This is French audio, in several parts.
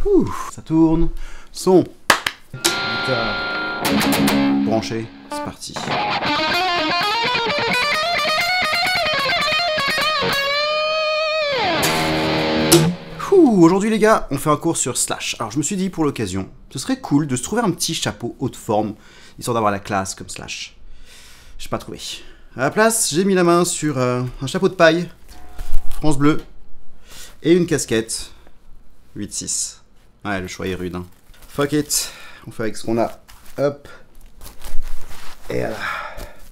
Ouh, ça tourne. Son. Guitare. Branché. C'est parti. Aujourd'hui les gars, on fait un cours sur Slash. Alors je me suis dit pour l'occasion, ce serait cool de se trouver un petit chapeau haute forme, histoire d'avoir la classe comme Slash. J'ai pas trouvé. À la place, j'ai mis la main sur un chapeau de paille, France Bleu, et une casquette 8-6. Ouais, le choix est rude. Hein. Fuck it, on fait avec ce qu'on a. Hop. Et voilà.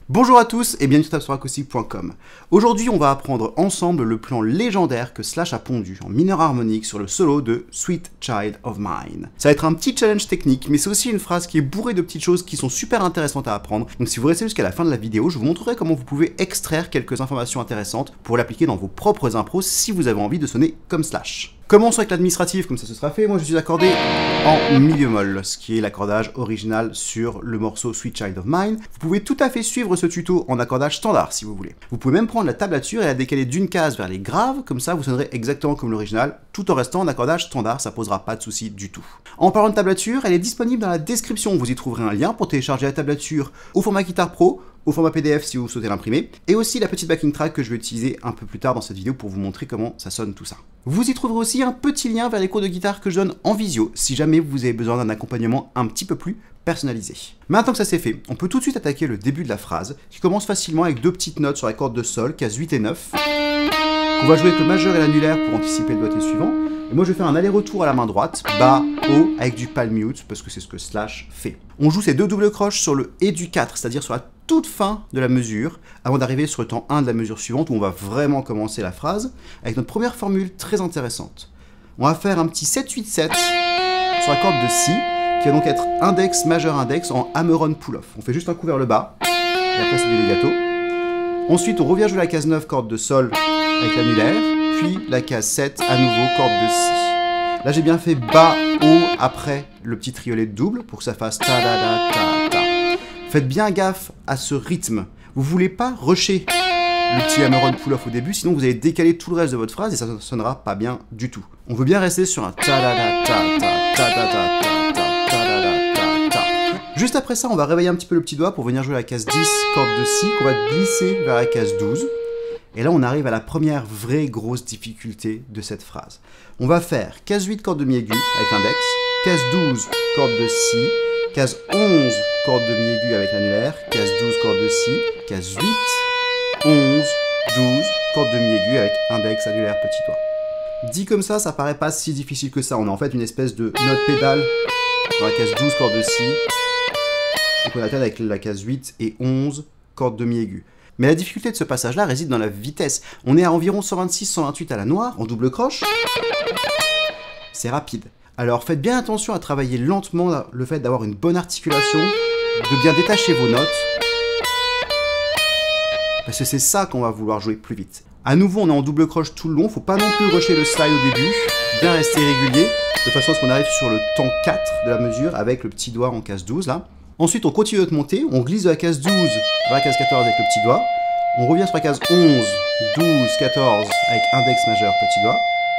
Bonjour à tous et bienvenue sur acoustic.com. Aujourd'hui, on va apprendre ensemble le plan légendaire que Slash a pondu en mineur harmonique sur le solo de Sweet Child of Mine. Ça va être un petit challenge technique, mais c'est aussi une phrase qui est bourrée de petites choses qui sont super intéressantes à apprendre. Donc si vous restez jusqu'à la fin de la vidéo, je vous montrerai comment vous pouvez extraire quelques informations intéressantes pour l'appliquer dans vos propres impros si vous avez envie de sonner comme Slash. Commençons avec l'administratif, comme ça ce sera fait. Moi je suis accordé en mi bémol, ce qui est l'accordage original sur le morceau Sweet Child of Mine. Vous pouvez tout à fait suivre ce tuto en accordage standard si vous voulez. Vous pouvez même prendre la tablature et la décaler d'une case vers les graves, comme ça vous sonnerez exactement comme l'original, tout en restant en accordage standard, ça posera pas de souci du tout. En parlant de tablature, elle est disponible dans la description, vous y trouverez un lien pour télécharger la tablature au format Guitar Pro, au format PDF si vous souhaitez l'imprimer, et aussi la petite backing track que je vais utiliser un peu plus tard dans cette vidéo pour vous montrer comment ça sonne tout ça. Vous y trouverez aussi un petit lien vers les cours de guitare que je donne en visio, si jamais vous avez besoin d'un accompagnement un petit peu plus personnalisé. Maintenant que ça c'est fait, on peut tout de suite attaquer le début de la phrase, qui commence facilement avec deux petites notes sur la corde de sol, case 8 et 9. On va jouer avec le majeur et l'annulaire pour anticiper le doigté suivant. Et moi je vais faire un aller-retour à la main droite, bas, haut, avec du palm mute, parce que c'est ce que Slash fait. On joue ces deux doubles croches sur le et du 4, c'est-à-dire sur la toute fin de la mesure, avant d'arriver sur le temps 1 de la mesure suivante, où on va vraiment commencer la phrase, avec notre première formule très intéressante. On va faire un petit 7-8-7 sur la corde de Si, qui va donc être index, majeur, index, en hammer-on pull-off. On fait juste un coup vers le bas, et après c'est du legato. Ensuite on revient jouer la case 9, corde de Sol, avec l'annulaire, puis la case 7, à nouveau, corde de Si. Là j'ai bien fait bas, haut, après le petit triolet de double, pour que ça fasse ta-da-da-ta-ta. Faites bien gaffe à ce rythme. Vous voulez pas rusher le petit hammer-on pull-off au début, sinon vous allez décaler tout le reste de votre phrase et ça ne sonnera pas bien du tout. On veut bien rester sur un ta-da-da-ta-ta-ta-da-da-ta-ta-ta-da-da-ta-ta. Juste après ça, on va réveiller un petit peu le petit doigt pour venir jouer la case 10, corde de Si, qu'on va glisser vers la case 12. Et là, on arrive à la première vraie grosse difficulté de cette phrase. On va faire case 8, corde de Mi aigu avec l'index, case 12, corde de Si, case 11, corde de Mi aigu avec l'annulaire, case 12, corde de Si, case 8, 11, 12, corde de Mi aigu avec index, annulaire, petit doigt. Dit comme ça paraît pas si difficile que ça. On a en fait une espèce de note pédale dans la case 12, corde de Si, et qu'on alterne avec la case 8 et 11, corde de Mi aigu. Mais la difficulté de ce passage-là réside dans la vitesse. On est à environ 126-128 à la noire, en double croche. C'est rapide. Alors faites bien attention à travailler lentement le fait d'avoir une bonne articulation, de bien détacher vos notes, parce que c'est ça qu'on va vouloir jouer plus vite. À nouveau, on est en double croche tout le long, faut pas non plus rusher le slide au début, bien rester régulier, de façon à ce qu'on arrive sur le temps 4 de la mesure avec le petit doigt en case 12 là. Ensuite, on continue notre montée, on glisse de la case 12 vers la case 14 avec le petit doigt, on revient sur la case 11, 12, 14 avec index majeur, petit doigt,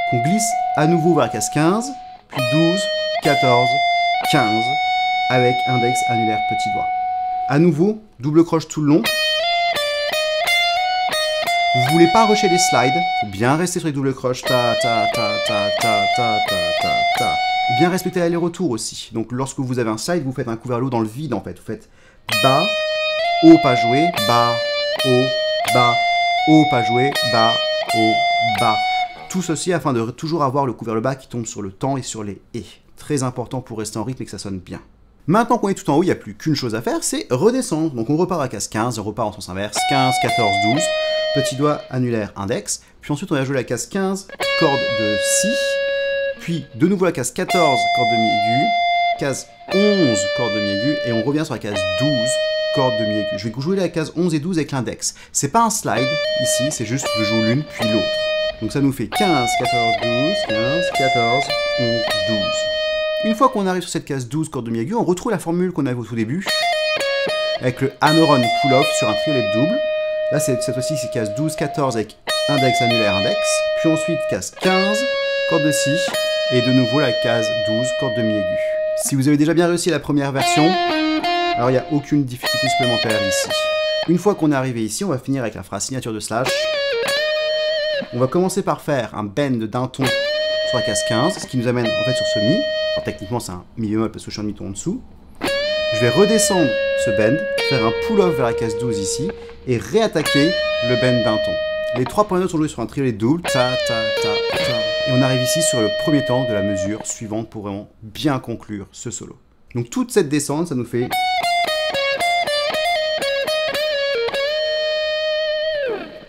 qu'on glisse à nouveau vers la case 15, puis 12, 14, 15, avec index, annulaire, petit doigt. À nouveau, double croche tout le long. Vous voulez pas rusher les slides, faut bien rester sur les doubles croches, ta, ta, ta, ta, ta, ta, ta, ta, ta. Bien respecter l'aller-retour aussi. Donc lorsque vous avez un slide, vous faites un coup vers le haut dans le vide en fait. Vous faites bas, haut, pas joué, bas, haut, pas joué, bas, haut, bas. Tout ceci afin de toujours avoir le coup vers le bas qui tombe sur le temps et sur les et. Très important pour rester en rythme et que ça sonne bien. Maintenant qu'on est tout en haut, il n'y a plus qu'une chose à faire, c'est redescendre. Donc on repart à la case 15, on repart en sens inverse, 15, 14, 12, petit doigt, annulaire, index. Puis ensuite on va jouer la case 15, corde de Si. Puis de nouveau la case 14, corde de Mi aigu, case 11, corde de Mi aigu, et on revient sur la case 12, corde de Mi aigu. Je vais jouer la case 11 et 12 avec l'index. C'est pas un slide ici, c'est juste je joue l'une puis l'autre. Donc ça nous fait 15, 14, 12, 15, 14, 11, 12. Une fois qu'on arrive sur cette case 12, corde de Mi aigu, on retrouve la formule qu'on avait au tout début, avec le hammer-on pull-off sur un triolet de double. Là, cette fois-ci, c'est case 12, 14 avec index, annulaire, index. Puis ensuite, case 15, corde de Si, et de nouveau la case 12, corde demi-aiguë. Si vous avez déjà bien réussi la première version, alors il n'y a aucune difficulté supplémentaire ici. Une fois qu'on est arrivé ici, on va finir avec la phrase signature de Slash. On va commencer par faire un bend d'un ton sur la case 15, ce qui nous amène en fait sur ce Mi. Alors techniquement c'est un Mi bémol parce que je suis un mi-ton en dessous. Je vais redescendre ce bend, faire un pull-off vers la case 12 ici, et réattaquer le bend d'un ton. Les trois premières notes sont jouées sur un triolet double, ta ta ta ta. Et on arrive ici sur le premier temps de la mesure suivante pour vraiment bien conclure ce solo. Donc toute cette descente, ça nous fait...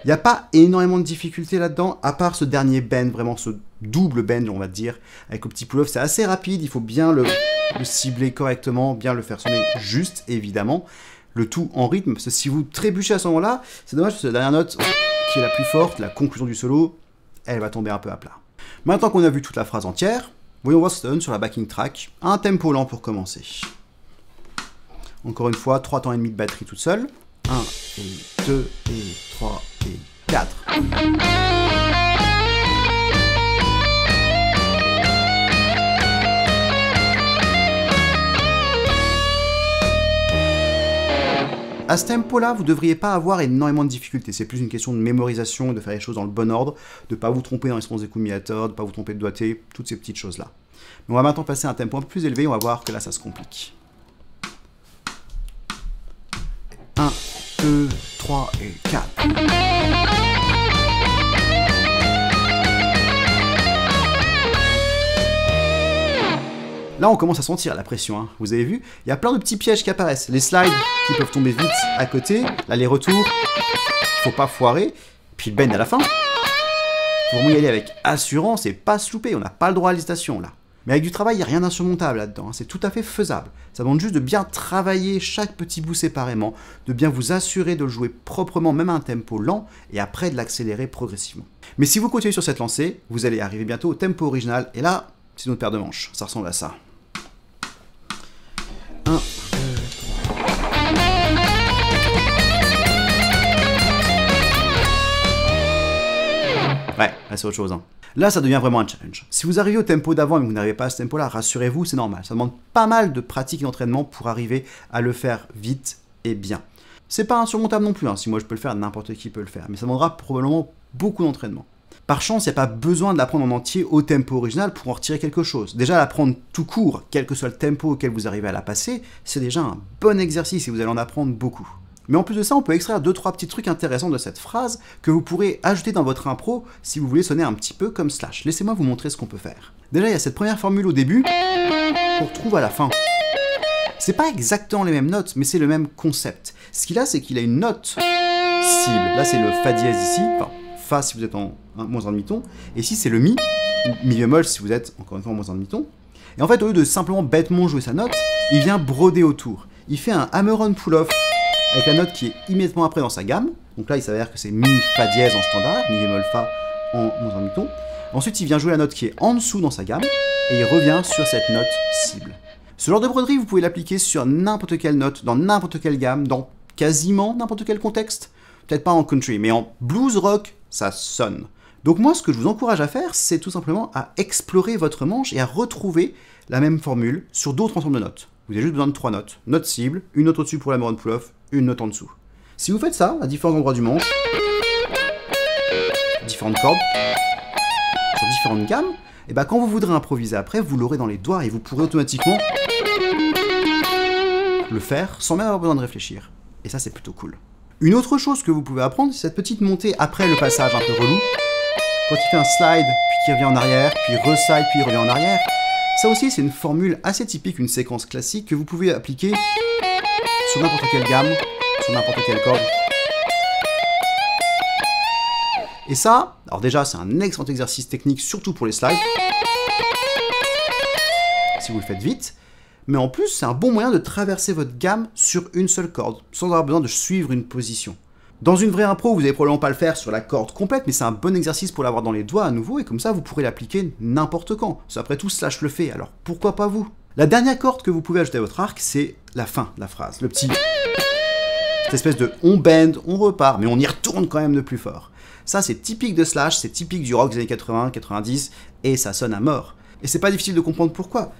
Il n'y a pas énormément de difficultés là-dedans, à part ce dernier bend, vraiment ce double bend, on va dire, avec le petit pull-off. C'est assez rapide, il faut bien le cibler correctement, bien le faire sonner juste, évidemment. Le tout en rythme, parce que si vous trébuchez à ce moment-là, c'est dommage, parce que la dernière note, qui est la plus forte, la conclusion du solo, elle va tomber un peu à plat. Maintenant qu'on a vu toute la phrase entière, voyons voir ce que ça donne sur la backing track. Un tempo lent pour commencer. Encore une fois, 3 temps et demi de batterie toute seule. 1 et 2 et 3 et 4. À ce tempo-là, vous ne devriez pas avoir énormément de difficultés. C'est plus une question de mémorisation et de faire les choses dans le bon ordre, de ne pas vous tromper dans les réponses des coups de mi-hauteur, de ne pas vous tromper de doigté, toutes ces petites choses-là. Mais on va maintenant passer à un tempo un peu plus élevé, on va voir que là, ça se complique. 1, 2, 3 et 4. Là, on commence à sentir la pression, hein. Vous avez vu, il y a plein de petits pièges qui apparaissent. Les slides qui peuvent tomber vite à côté, l'aller-retour, il ne faut pas foirer, puis le bend à la fin. Il faut vraiment y aller avec assurance et pas se louper, on n'a pas le droit à l'hésitation là. Mais avec du travail, il n'y a rien d'insurmontable là-dedans, hein. C'est tout à fait faisable. Ça demande juste de bien travailler chaque petit bout séparément, de bien vous assurer de le jouer proprement, même à un tempo lent, et après de l'accélérer progressivement. Mais si vous continuez sur cette lancée, vous allez arriver bientôt au tempo original, et là, c'est notre paire de manches, ça ressemble à ça. 1, 2, 3. Ouais, là c'est autre chose, hein. Là, ça devient vraiment un challenge. Si vous arrivez au tempo d'avant et que vous n'arrivez pas à ce tempo-là, rassurez-vous, c'est normal. Ça demande pas mal de pratique et d'entraînement pour arriver à le faire vite et bien. C'est pas insurmontable non plus, hein. Si moi je peux le faire, n'importe qui peut le faire. Mais ça demandera probablement beaucoup d'entraînement. Par chance, il n'y a pas besoin de l'apprendre en entier au tempo original pour en retirer quelque chose. Déjà, l'apprendre tout court, quel que soit le tempo auquel vous arrivez à la passer, c'est déjà un bon exercice et vous allez en apprendre beaucoup. Mais en plus de ça, on peut extraire 2-3 petits trucs intéressants de cette phrase que vous pourrez ajouter dans votre impro si vous voulez sonner un petit peu comme Slash. Laissez-moi vous montrer ce qu'on peut faire. Déjà, il y a cette première formule au début qu'on retrouve à la fin. C'est pas exactement les mêmes notes, mais c'est le même concept. Ce qu'il a, c'est qu'il a une note cible. Là, c'est le Fa dièse ici, enfin, Fa si vous êtes en moins un demi-ton, et ici c'est le Mi, ou Mi bémol si vous êtes encore une fois en moins un demi-ton. Et en fait, au lieu de simplement bêtement jouer sa note, il vient broder autour. Il fait un hammer-on pull-off avec la note qui est immédiatement après dans sa gamme. Donc là, il s'avère que c'est Mi, Fa dièse en standard, Mi bémol, Fa en moins un demi-ton. Ensuite, il vient jouer la note qui est en dessous dans sa gamme, et il revient sur cette note cible. Ce genre de broderie, vous pouvez l'appliquer sur n'importe quelle note, dans n'importe quelle gamme, dans quasiment n'importe quel contexte. Peut-être pas en country, mais en blues rock, ça sonne. Donc moi, ce que je vous encourage à faire, c'est tout simplement à explorer votre manche et à retrouver la même formule sur d'autres ensembles de notes. Vous avez juste besoin de 3 notes. Note cible, une note au-dessus pour la hammer-on pull-off, une note en dessous. Si vous faites ça à différents endroits du manche, différentes cordes, sur différentes gammes, et ben quand vous voudrez improviser après, vous l'aurez dans les doigts et vous pourrez automatiquement le faire sans même avoir besoin de réfléchir. Et ça, c'est plutôt cool. Une autre chose que vous pouvez apprendre, c'est cette petite montée après le passage un peu relou. Quand il fait un slide, puis qu'il revient en arrière, puis re-slide, puis il revient en arrière. Ça aussi, c'est une formule assez typique, une séquence classique que vous pouvez appliquer sur n'importe quelle gamme, sur n'importe quelle corde. Et ça, alors déjà, c'est un excellent exercice technique, surtout pour les slides, si vous le faites vite. Mais en plus, c'est un bon moyen de traverser votre gamme sur une seule corde, sans avoir besoin de suivre une position. Dans une vraie impro, vous n'allez probablement pas le faire sur la corde complète, mais c'est un bon exercice pour l'avoir dans les doigts à nouveau, et comme ça, vous pourrez l'appliquer n'importe quand. Après tout, Slash le fait, alors pourquoi pas vous? La dernière corde que vous pouvez ajouter à votre arc, c'est la fin de la phrase, le petit... cette espèce de on bend, on repart, mais on y retourne quand même de plus fort. Ça, c'est typique de Slash, c'est typique du rock des années 80, 90, et ça sonne à mort. Et c'est pas difficile de comprendre pourquoi.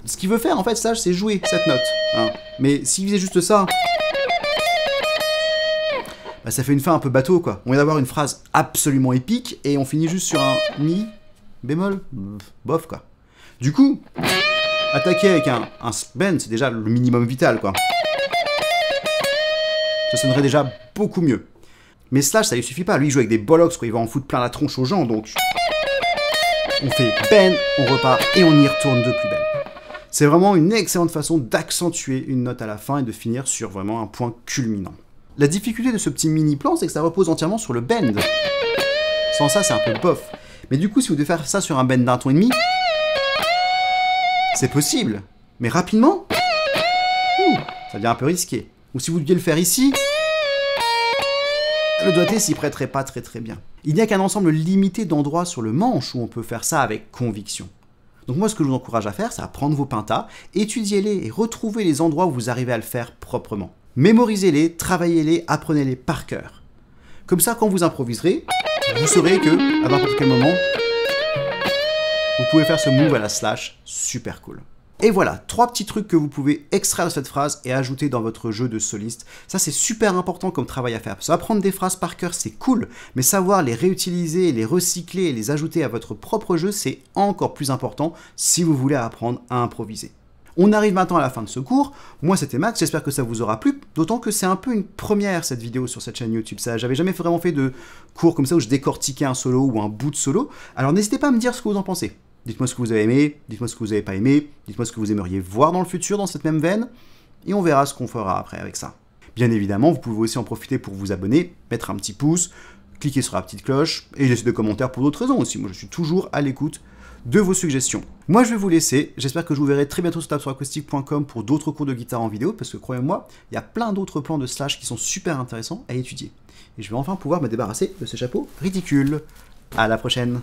Ce qu'il veut faire, en fait, Slash, c'est jouer cette note. Hein. Mais s'il faisait juste ça, bah, ça fait une fin un peu bateau, quoi. On vient d'avoir une phrase absolument épique, et on finit juste sur un mi bémol, bof, quoi. Du coup, attaquer avec un bend, c'est déjà le minimum vital, quoi. Ça sonnerait déjà beaucoup mieux. Mais Slash, ça lui suffit pas. Lui, il joue avec des bollocks, quoi. Il va en foutre plein la tronche aux gens, donc... On fait bend, on repart, et on y retourne de plus belle. C'est vraiment une excellente façon d'accentuer une note à la fin et de finir sur vraiment un point culminant. La difficulté de ce petit mini-plan, c'est que ça repose entièrement sur le bend. Sans ça, c'est un peu bof. Mais du coup, si vous devez faire ça sur un bend d'un ton et demi, c'est possible. Mais rapidement, ça devient un peu risqué. Ou si vous deviez le faire ici, le doigté s'y prêterait pas très bien. Il n'y a qu'un ensemble limité d'endroits sur le manche où on peut faire ça avec conviction. Donc moi, ce que je vous encourage à faire, c'est à prendre vos pentas, étudiez-les et retrouvez les endroits où vous arrivez à le faire proprement. Mémorisez-les, travaillez-les, apprenez-les par cœur. Comme ça, quand vous improviserez, vous saurez que, à n'importe quel moment, vous pouvez faire ce move à la Slash, super cool. Et voilà, 3 petits trucs que vous pouvez extraire de cette phrase et ajouter dans votre jeu de soliste. Ça, c'est super important comme travail à faire. Parce que apprendre des phrases par cœur, c'est cool, mais savoir les réutiliser, les recycler et les ajouter à votre propre jeu, c'est encore plus important si vous voulez apprendre à improviser. On arrive maintenant à la fin de ce cours. Moi, c'était Max, j'espère que ça vous aura plu, d'autant que c'est un peu une première, cette vidéo sur cette chaîne YouTube. J'avais jamais vraiment fait de cours comme ça où je décortiquais un solo ou un bout de solo. Alors n'hésitez pas à me dire ce que vous en pensez. Dites-moi ce que vous avez aimé, dites-moi ce que vous n'avez pas aimé, dites-moi ce que vous aimeriez voir dans le futur dans cette même veine, et on verra ce qu'on fera après avec ça. Bien évidemment, vous pouvez aussi en profiter pour vous abonner, mettre un petit pouce, cliquer sur la petite cloche, et laisser des commentaires pour d'autres raisons aussi. Moi, je suis toujours à l'écoute de vos suggestions. Moi, je vais vous laisser. J'espère que je vous verrai très bientôt sur tabsuracoustique.com pour d'autres cours de guitare en vidéo, parce que croyez-moi, il y a plein d'autres plans de Slash qui sont super intéressants à étudier. Et je vais enfin pouvoir me débarrasser de ce chapeau ridicule. À la prochaine.